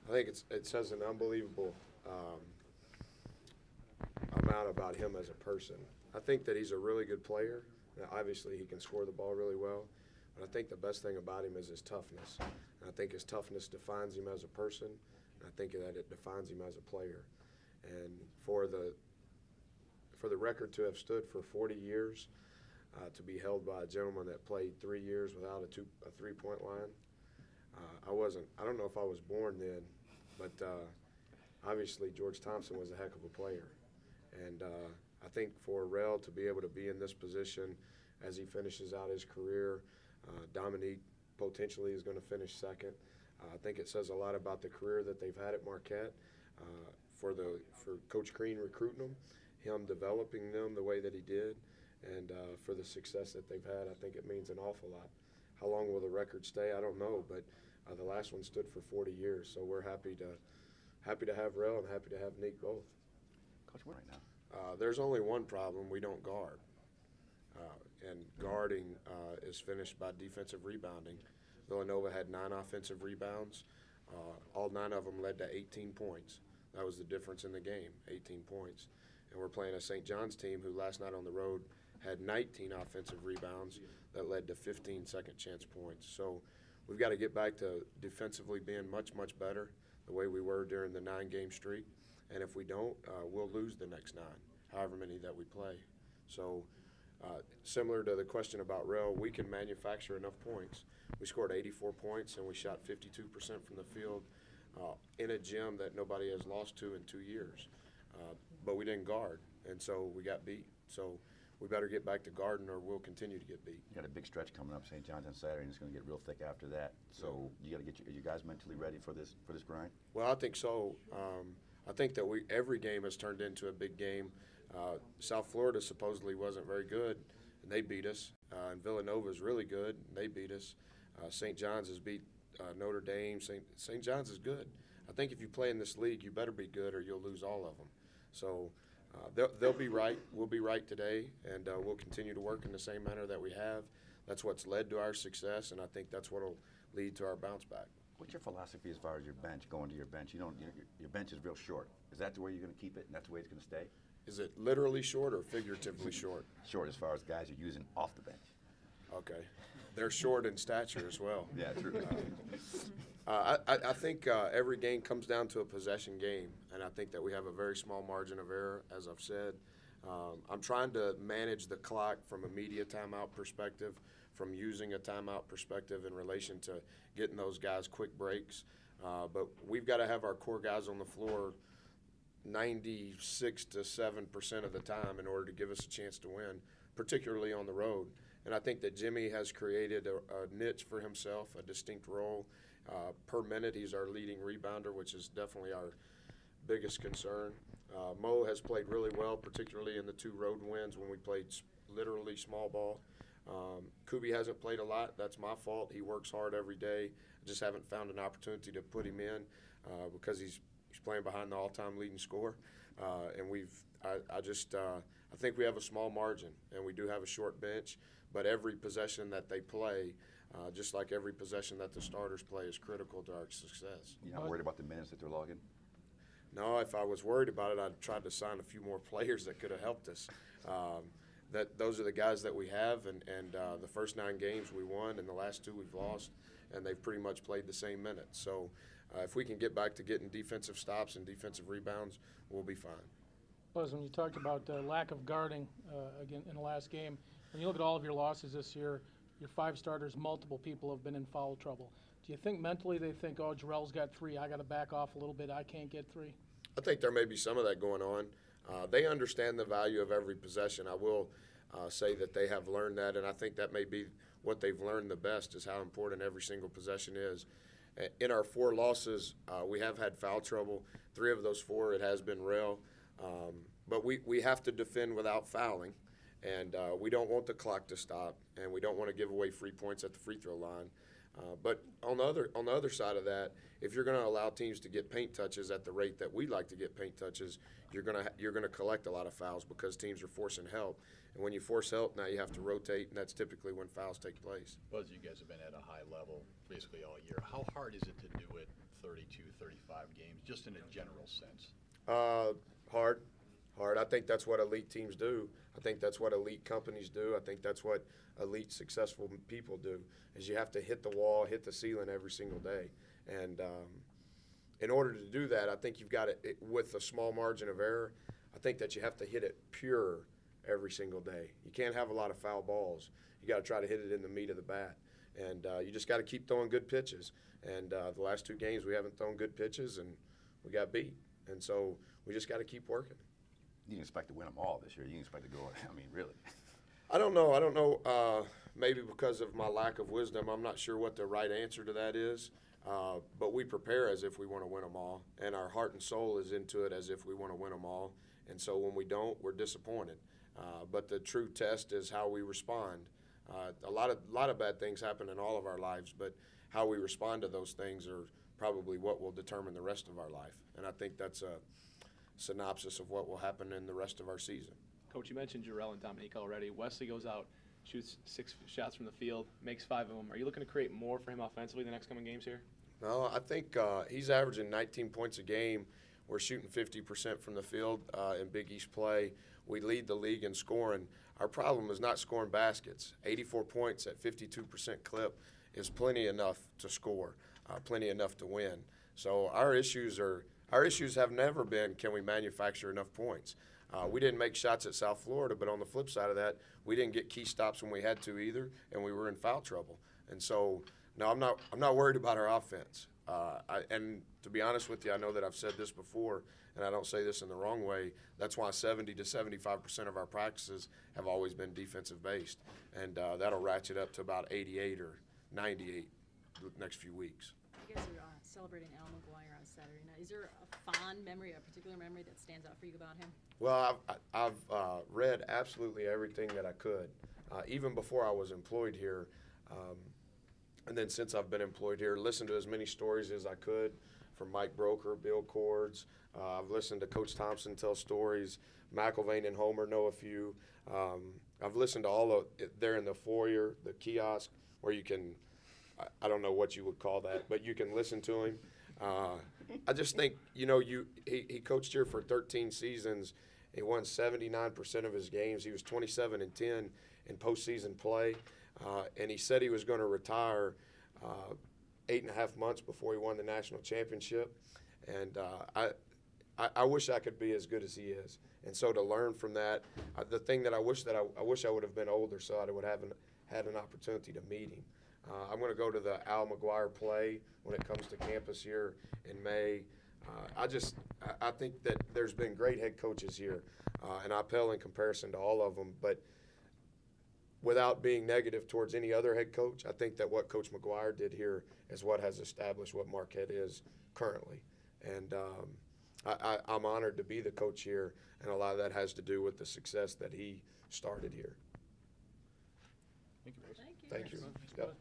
I think it says an unbelievable amount about him as a person. I think that he's a really good player. Now, obviously, he can score the ball really well. But I think the best thing about him is his toughness. And I think his toughness defines him as a person. And I think that it defines him as a player. And for the record to have stood for 40 years, to be held by a gentleman that played 3 years without a three-point line, I don't know if I was born then, but obviously George Thompson was a heck of a player. And I think for Rel to be able to be in this position as he finishes out his career, Dominique potentially is going to finish second. I think it says a lot about the career that they've had at Marquette, for Coach Crean recruiting them, him developing them the way that he did, and for the success that they've had. I think it means an awful lot. How long will the record stay? I don't know, but the last one stood for 40 years, so we're happy to have Rel and happy to have Nick both. Coach, what right now? There's only one problem: we don't guard. And guarding is finished by defensive rebounding. Villanova had 9 offensive rebounds. All 9 of them led to 18 points. That was the difference in the game, 18 points. And we're playing a St. John's team who last night on the road had 19 offensive rebounds that led to 15 second chance points. So we've got to get back to defensively being much, much better the way we were during the 9-game streak. And if we don't, we'll lose the next 9, however many that we play. So similar to the question about Rel, we can manufacture enough points. We scored 84 points and we shot 52% from the field in a gym that nobody has lost to in 2 years. But we didn't guard, and so we got beat. So we better get back to guarding or we'll continue to get beat. You got a big stretch coming up, St. John's on Saturday, and it's going to get real thick after that. So you got to get are you guys mentally ready for this grind? Well, I think so. I think that every game has turned into a big game. South Florida supposedly wasn't very good, and they beat us. And Villanova is really good, and they beat us. St. John's has beat Notre Dame. St. John's is good. I think if you play in this league, you better be good or you'll lose all of them. So they'll be right. We'll be right today, and we'll continue to work in the same manner that we have. That's what's led to our success, and I think that's what will lead to our bounce back. What's your philosophy as far as your bench, going to your bench? Your bench is real short. Is that the way you're going to keep it, and that's the way it's going to stay? Is it literally short or figuratively short? Short as far as guys you're using off the bench. Okay. They're short in stature as well. Yeah, true. I think every game comes down to a possession game, and I think that we have a very small margin of error, as I've said. I'm trying to manage the clock from a media timeout perspective, from using a timeout perspective in relation to getting those guys quick breaks. But we've got to have our core guys on the floor 96 to 7% of the time in order to give us a chance to win, particularly on the road. And I think that Jimmy has created a niche for himself, a distinct role. Per minute, he's our leading rebounder, which is definitely our biggest concern. Mo has played really well, particularly in the 2 road wins when we played literally small ball. Kubi hasn't played a lot. That's my fault. He works hard every day. I just haven't found an opportunity to put him in because he's playing behind the all-time leading scorer. And I think we have a small margin, and we do have a short bench. But every possession that they play, just like every possession that the starters play, is critical to our success. You're not worried about the minutes that they're logging? No, if I was worried about it, I'd tried to sign a few more players that could have helped us. Those are the guys that we have, and the first 9 games we won, and the last 2 we've lost, and they've pretty much played the same minutes. So if we can get back to getting defensive stops and defensive rebounds, we'll be fine. Buzz, when you talked about lack of guarding again in the last game, when you look at all of your losses this year, your 5 starters, multiple people have been in foul trouble. Do you think mentally they think, oh, Jarrell's got 3, I got to back off a little bit, I can't get 3? I think there may be some of that going on. They understand the value of every possession. I will say that they have learned that, and I think that may be what they've learned the best is how important every single possession is. In our 4 losses, we have had foul trouble. 3 of those 4, it has been Rel. But we have to defend without fouling, and we don't want the clock to stop, and we don't want to give away free points at the free throw line. But on the other side of that, if you're going to allow teams to get paint touches at the rate that we like to get paint touches, you're going to collect a lot of fouls because teams are forcing help. And when you force help, now you have to rotate, and that's typically when fouls take place. Buzz, you guys have been at a high level basically all year. How hard is it to do it 32, 35 games, just in a general sense? Hard. I think that's what elite teams do. I think that's what elite companies do. I think that's what elite successful people do, is you have to hit the wall, hit the ceiling every single day. And in order to do that, I think you've got to, with a small margin of error, I think that you have to hit it pure every single day. You can't have a lot of foul balls. You got to try to hit it in the meat of the bat. And you just got to keep throwing good pitches. And the last 2 games we haven't thrown good pitches, and we got beat. And so we just got to keep working. You can expect to win them all this year. You can expect to go, I mean, really. I don't know. Maybe because of my lack of wisdom, I'm not sure what the right answer to that is. But we prepare as if we want to win them all, and our heart and soul is into it as if we want to win them all. And so when we don't, we're disappointed. But the true test is how we respond. A lot of bad things happen in all of our lives, but how we respond to those things are probably what will determine the rest of our life. And I think that's a synopsis of what will happen in the rest of our season. Coach, you mentioned Jarrell and Dominique already. Wesley goes out, shoots 6 shots from the field, makes 5 of them. Are you looking to create more for him offensively the next coming games here? No, I think he's averaging 19 points a game. We're shooting 50% from the field in Big East play. We lead the league in scoring. Our problem is not scoring baskets. 84 points at 52% clip is plenty enough to score, plenty enough to win. So our issues have never been, can we manufacture enough points? We didn't make shots at South Florida, but on the flip side of that, we didn't get key stops when we had to either, and we were in foul trouble. And so, no, I'm not worried about our offense. And to be honest with you, I know that I've said this before, and I don't say this in the wrong way. That's why 70 to 75% of our practices have always been defensive based, and that'll ratchet up to about 88 or 98 the next few weeks. You guys are celebrating Al McGuire on Saturday night. Is there a fond memory, a particular memory that stands out for you about him? Well, I've read absolutely everything that I could, even before I was employed here. And then since I've been employed here, listened to as many stories as I could from Mike Broker, Bill Cords. I've listened to Coach Thompson tell stories. McElvain and Homer know a few. I've listened to all of it there in the foyer, the kiosk, where you can, I don't know what you would call that, but you can listen to him. I just think, he coached here for 13 seasons. He won 79% of his games. He was 27-10 in postseason play. And he said he was going to retire 8.5 months before he won the national championship. And I wish I could be as good as he is. And so to learn from that, the thing that I wish I would have been older so I would have had an opportunity to meet him. I'm going to go to the Al McGuire play when it comes to campus here in May. I think that there's been great head coaches here, and I pale in comparison to all of them. But without being negative towards any other head coach, I think that what Coach McGuire did here is what has established what Marquette is currently. And I'm honored to be the coach here, and a lot of that has to do with the success that he started here. Thank you, Bruce. Thank you. Thank you. Thanks, Yep. bud.